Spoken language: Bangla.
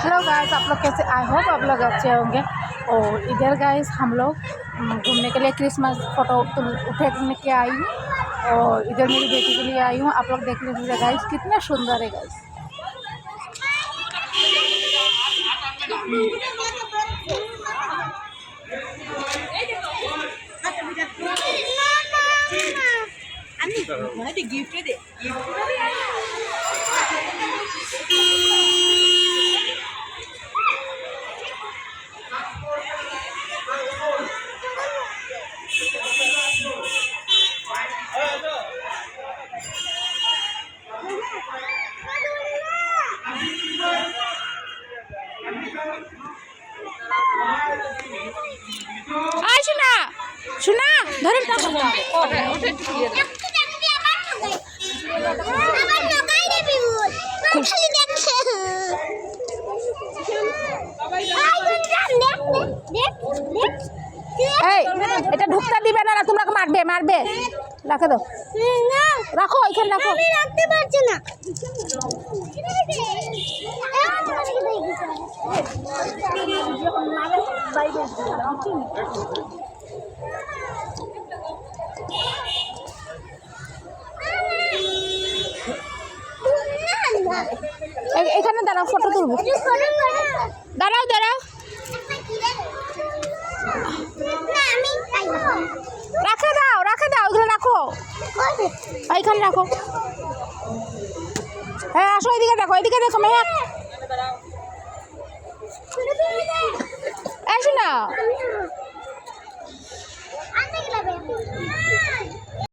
हेलो गाइस, आप लोग कैसे? आई होप आप लोग अच्छे होंगे। और इधर गाइस हम लोग घूमने के लिए क्रिसमस फ़ोटो उठने के आई हूँ और इधर मेरी बेटी के लिए आई हूँ। आप लोग देख लीजिए गाइस, कितना सुंदर है गाइस। শোনা শোনা ধরেন এটা ঢুকতে দিবে না, তোমরা মারবে মারবে। রাখে দাও, রাখো এখানে রাখো। আমি রাখতে পারছি না। এখানে দাঁড়াও, ফটো তুলবো। দাঁড়াও দাঁড়াও, রাখে দাও রাখে দাও, ওইগুলো রাখো, এইখানে রাখো। হ্যাঁ আসো, এদিকে দেখো, এদিকে দেখো মেয়ে। আসো না।